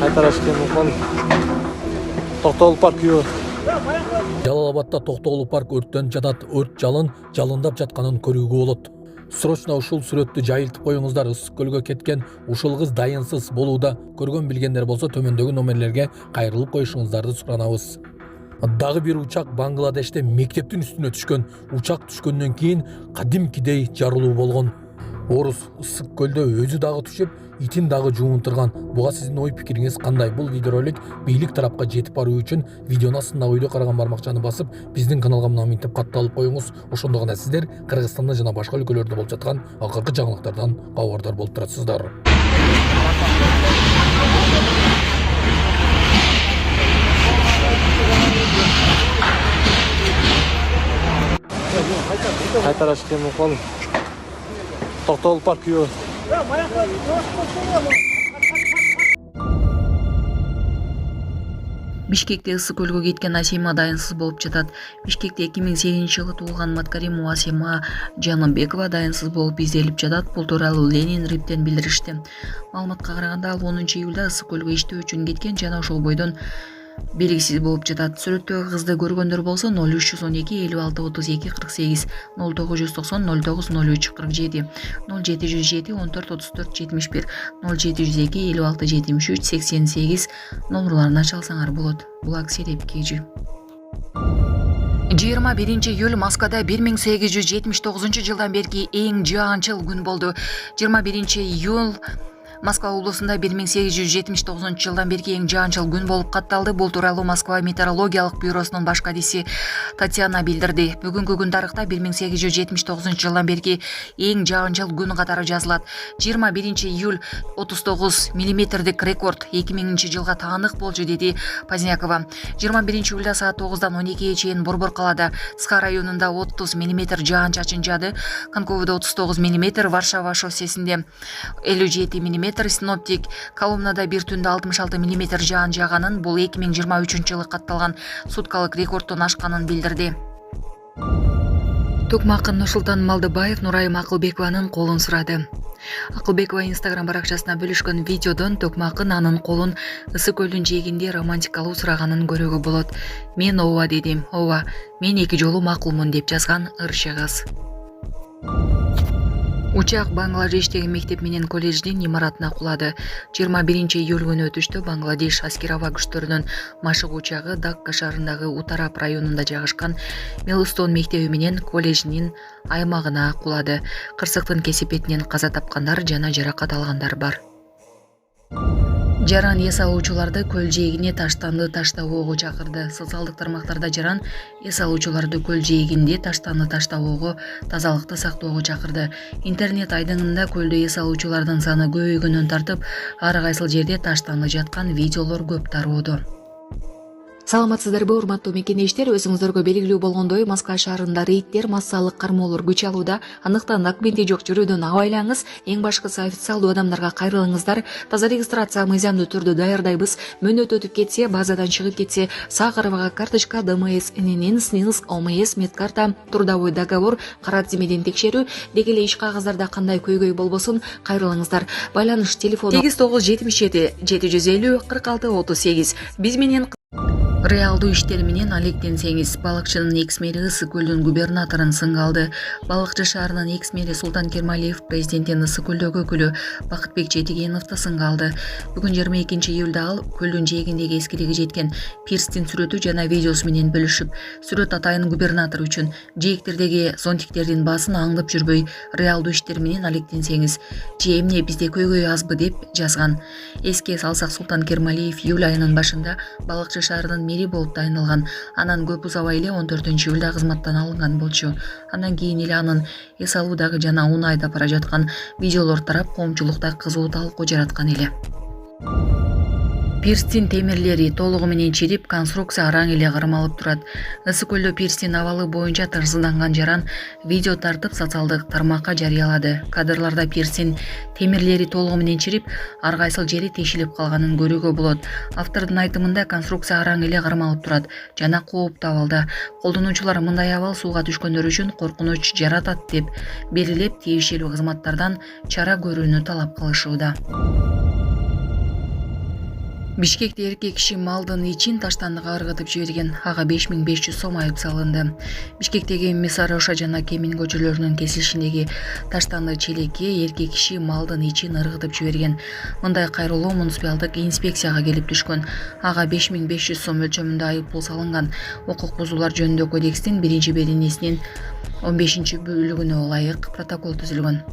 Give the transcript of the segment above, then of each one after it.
Кайтарашкен Улхан Токтогул парк үйі. Жалал-Абадта Токтогул парк өрттөн жатат. Өрт жалындап жатканын көрүүгө болот. Срочно ушул сүрөттү жайылтып коюңуздар. Ысык көлгө кеткен ушул кыз дайынсыз болууда. Көргөн билгендер болсо төмөндөгү номерлерге кайрылып коюшуңуздарды суранабыз. Дагы бир учак Бангладеште мектептин үстүнө түшкөн. Учак түшкөндөн кийин кадимкидей жарылуу болгон. Орус ысык көлдө өзү дагы түшүп, итин дагы жуунтурган. Буга сиздин ой пикириңиз кандай? Бул видеоролик бийлик тарапка жетип баруу үчүн видеонун астындагы үйдө караган бармакчаны басып, биздин каналга мынтип катталып коюңуз. Ошондо гана сиздер Кыргызстанда жана башка өлкөлөрдө болуп жаткан акыркы жаңылыктардан кабардар болуп турасыздар. Кайтарашкен Улхан Токтогул парк үйі. Бишкекте ысык көлгө кеткен Асима дайынсыз болуп жатат. Бишкекте 2008-жылы туулган Маткаримова Асима Жаныбекова дайынсыз болуп изделип жатат. Бул тууралуу Ленин Риптен билдиришти. Маалыматка караганда ал 10-июлда ысык көлгө иштөө үчүн кеткен жана ошол бойдон белгисиз болуп жатат. Сүрөттөгү кызды көргөндөр болсо 0312 56 32 48 0990 09 03 47 0707 14 34 71 0702 56 73 88 номерларына чалсаңар болот. Бул аксире кежи. 21 июль Москвада 1879 жылдан берки эң жаанчыл күн болду. 21 июль Москва облусунда 1879 жылдан берки эң жаанчыл күн болуп катталды. Бул тууралуу Москва метеорологиялык бюросунун баш кадиси Татьяна билдирди. Бүгүнкү күн тарыхта 1879 жылдан берки эң жаанчыл күн катары жазылат. 21 июль 39 миллиметрдик рекорд 2000 жылга таанык болчу, деди Позднякова. 21 июлда саат 9-дан 12-ге чейин Борбор калада Ска районунда 30 мм жаан чачын жаады. Конководо 39 мм, Варшава шоссесинде 57 мм, синоптик Коломнада бир түндө 66 мм жаан жааганын, бул 2023 жылы катталган суткалык рекордтон ашканын билдирди. Токмакын Нурсултан Малдыбаев Нурайым Акылбекованын колун сурады. Акылбекова Инстаграм баракчасына бөлүшкөн видеодон Токмакын анын колун ысык көлдүн жээгинде романтикалуу сураганын көрүүгө болот. Мен ооба дедим. Ооба, мен 2 жолу макулмун деп жазган ырчы кыз. Учак Бангладештеги мектеп менен колледждин имаратына кулады. 21 июль күнү өтүштө Бангладеш аскер аба күчтөрүнүн машык учагы Дакка шаарындагы Утарап районунда жайгашкан Мелустон мектеби менен колледждин аймагына кулады. Кырсыктын кесепетинен каза тапкандар жана жаракат алгандар бар. Жаран эс алуучуларды көл жээгине таштанды таштабоого чакырды. Социалдык тармактарда Жаран эс алуучуларды көл жээгинде таштанды таштабоого, тазалыкты сактоого чакырды. Интернет айдыңында көлдө эс алуучулардын саны көбөйгөнүн тартып, ар кайсыл жерде таштанды жаткан видеолор көп тароодо. Саламатсыздарбы, урматтуу мекендештер? Өзүңүздөргө белгилүү болгондой, Москва шаарында рейдтер, массалык кармоолор күч алууда. Андыктан документи жок жүрүүдөн абайлаңыз. Эң башкысы официалдуу адамдарга кайрылыңыздар. Таза регистрация мыйзамдуу түрдө даярдайбыз. Мөөнөт өтүп кетсе, базадан чыгып кетсе, Сахарова карточка, ДМС, ННН, СНИЛС, ОМС, медкарта, трудовой договор, кара тизмеден текшерүү, деги эле иш кагаздарда кандай көйгөй болбосун кайрылыңыздар. Байланыш телефону 8977 750 46 38. Биз менен реалдуу иштер менен алектенсеңиз. Балыкчынын экс-мэри Ысык көлдүн губернаторун сынга алды. Балыкчы шаарынын экс-мэри Султан Кермалиев президенттин Ысык көлдөгү өкүлү Бакытбек Жетигеновду сынга алды. Бүгүн 22 июлда ал көлдүн жээгиндеги эскилиги жеткен пирстин сүрөтү жана видеосу менен бөлүшүп, сүрөт атайын губернатор үчүн жээктердеги зонтиктердин баасын аңдып жүрбөй, реалдуу иштер менен алектенсеңиз, же эмне бизде көйгөй азбы деп жазган. Эске салсак, Султан Кермалиев июль айынын башында Балыкчы шаарынын болуп дайындалган. Анан көп узабай эле 14 июлда кызматтан алынган болчу. Андан кийин эле анын эс алуудагы жана унаа айдап бара жаткан видеолор тарап, коомчулукта кызуу талкуу жараткан эле. Пирстин темирлери толугу менен чирип, конструкция араң эле кармалып турат. Ысык көлдө пирстин абалы боюнча тырсызданган Жаран видео тартып социалдык тармакка жарыялады. Кадрларда пирстин темирлери толугу менен чирип, ар кайсыл жери тешилип калганын көрүүгө болот. Автордун айтымында конструкция араң эле кармалып турат жана кооптуу абалда. Колдонуучулар мындай абал сууга түшкөндөр үчүн коркунуч жаратат деп белгилеп, тиешелүү кызматтардан чара көрүүнү талап кылышууда. Бишкекте эркек киши малдын ичин таштандыга ыргытып жиберген. Ага 5500 сом айып салынды. Бишкектеги Месароша жана Кемин көчөлөрүнүн кесилишиндеги таштанды челекке эркек киши малдын ичин ыргытып жиберген. Мындай кайрылуу муниципалдык инспекцияга келип түшкөн. Ага 5500 сом өлчөмүндө айып пул салынган. Укук бузуулар жөнүндө кодекстин 1-беренесинин 15-бөлүгүнө ылайык протокол түзүлгөн.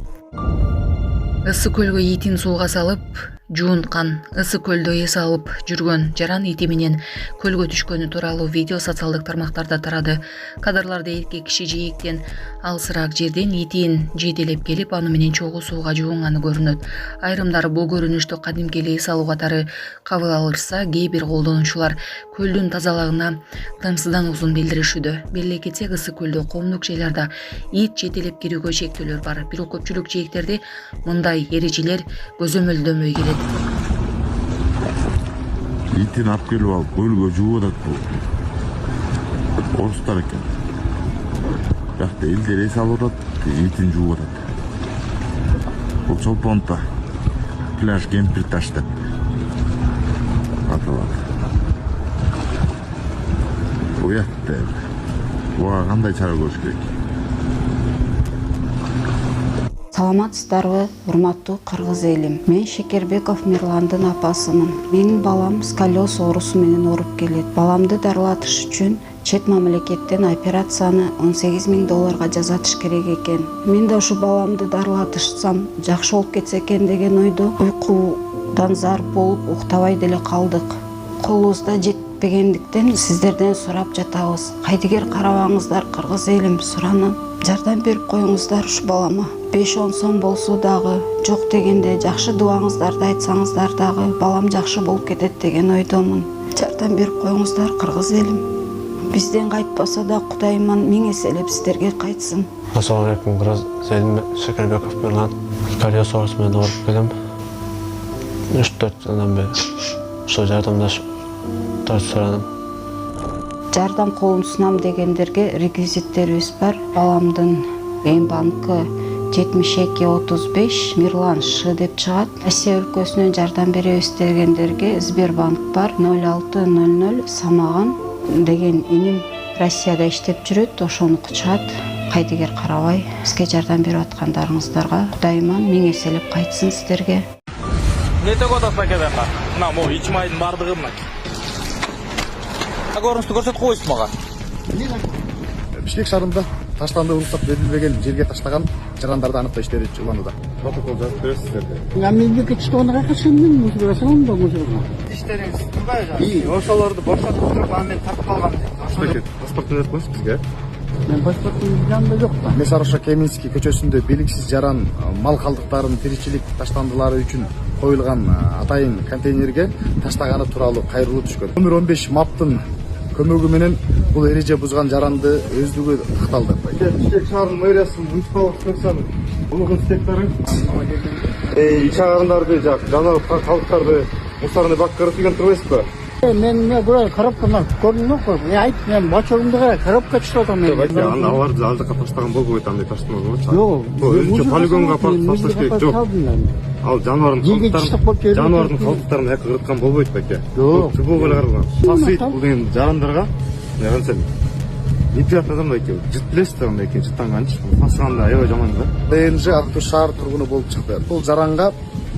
Ысык көлгө итин сууга салып жуунткан. Ысык көлдө эс алып жүргөн жаран ити менен көлгө түшкөнү тууралуу видео социалдык тармактарда тарады. Кадрларда эркек киши жээктен алысыраак жерден итин жетелеп келип, аны менен чогуу сууга жуунганы көрүнөт. Айрымдар бул көрүнүштү кадимки эле эс алуу катары кабыл алышса, кээ бир колдонуучулар көлдүн тазалыгына тынчсыздануусун билдиришүүдө. Беле кетсек, ысык көлдө коомдук жайларда ит жетелеп кирүүгө чектөөлөр бар. Бирок көпчүлүк жээктерде мындай эрежелер көзөмөлдөмөй келет. Итин алып келип алып көлгө жууп атат бул. Орустар экен. Бирокта элдер эс алып атат, итин жууп атат. Бул чолпонто пляж кемпир таш деп аталат. Уятты. Буга кандай чара көрүш керек? Саламатсыздарбы, урматтуу кыргыз элим. Мен Шекербеков Мирландын апасымын. Менин балам сколиоз оорусу менен ооруп келет. Баламды дарылатыш үчүн чет мамлекеттен операцияны $18,000 жасатыш керек экен. Мен да ушу баламды дарылатышсам жакшы болуп кетсе экен деген ойдо уйкудан зар болуп уктабай деле калдык. Колубузда жетпегендиктен сиздерден сурап жатабыз. Кайдыгер карабаңыздар, кыргыз элим, суранам. Жардам берип коюңуздар ушу балама. 5-10 сом болсо дагы, жок дегенде жакшы дубаңыздарды айтсаңыздар дагы балам жакшы болуп кетет деген ойдомун. Жардам берип коюңуздар, кыргыз элим. Бизден кайтпаса да Кудайыман миң эселеп сиздерге кайтсын. Ассаламу алейкум, кыргыз элим. Шекербеков Мирлан. Сколиоз оорусу менен ооруп келем. 3-4 жылдан бери ошо жардамдашып сурадым. Жардам колун сунам дегендерге реквизиттерибиз бар. Баламдын банкы 7235 Мирлан Ш деп чыгат. Россия өлкөсүнөн жардам беребиз дегендерге Сбербанк бар. 0600 Самаган деген иним Россияда иштеп жүрөт, ошону чыгат. Кайдыгер карабай бизге жардам берип аткандарыңыздарга Кудайыман миң эселеп кайтсын сиздерге. Нете кодас пакетака? Мына могу 2 майдын бардыгы мына. Көрүнүштү көрсөтүп койсуң мага. Бишкек шаарында таштанды уруксат берилбеген жерге таштаган жарандарды аныктоо иштери уланууда. Протокол жазып бересиздерби? Мемлекет иштегенге кашындын мусулгасың да мусулга. İşlerimiz kılgay canım. Oşalarda boşatıp durup ben tartıp kalgam. Паспортун берип коюңуз бизге. Men pasportum жанында жок да. Месароша Кеминский көчөсүндө белгисиз жаран мал калдыктарын тиричилик таштандылары үчүн коюлган атайын контейнерге таштаганы тууралуу кайрылуу түшкөн. Номер 15 маптын көмөгү менен бул эреже бузган жаранды өздүгү такталды. Бишкек шаарынын мэриясынын муниципалдык инспекциянын улук инспектору ич агарындарды, жанагы калдыктарды мусорный бакка кыргызып турбайсызбы? Men buraya коробканы көрдүм го. Мен айт, мен бачогумду кара, коробка түшүп атам мен. Аларды ал жака таштаган болбойт, андай таштама болчу. Жок. Өзүнчө полигонго апарып ташташ керек жок. Ал жаныбардын калдыктарын эки кырткан болбойт беке. Жок. Чубук эле каралган. Тасыйт бул деген жарандарга. Мен сен неприятный адам да экен. Жыт билесиздер андай экен, жыттанганчы. Тасыганда аябай жаман да. ДНЖ Актуу шаар тургуну болуп чыкты. Бул жаранга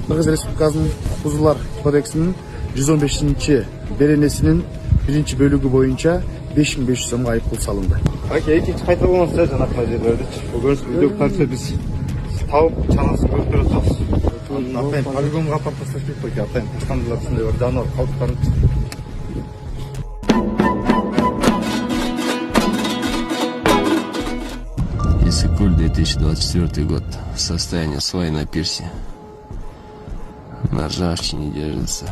Кыргыз Республикасынын бузуулар кодексинин 115-беренесинин 1-бөлүгү боюнча 5500 сомго айып пул салынды. Аке, экинчи кайта болгонсуздар жанакай жерлердичи. Көрүнүш видео кантсе биз табып чанасын көрүп берип атабыз. Атайын полигонго апарып ташташ керек беке, атайын таштандылар ушундай бир жаныбар калдыктарын. Иссык-Куль, 2024 год. Состояние свай на пирсе. На ржавчине держится.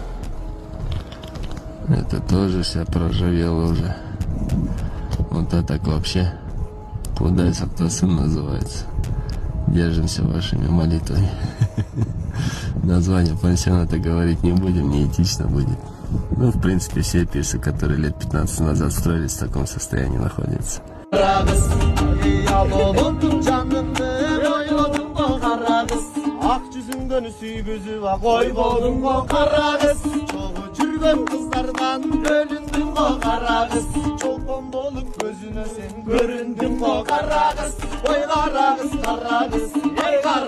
Это тоже вся проржавело уже. Вот это так вообще. Куда кто сын называется. Держимся вашими молитвами. Название пансионата говорить не будем, неэтично будет. Ну, в принципе, все пирсы, которые лет 15 назад строились, в таком состоянии находятся. Ак жүзүңдөн сүйгүзүп кой болдуң го кара кыз. Чогуу жүргөн göründün o kara kız. Çolpan bolup gözüne sen göründün o kara kız. Oy kara kız, kara kız, ey kara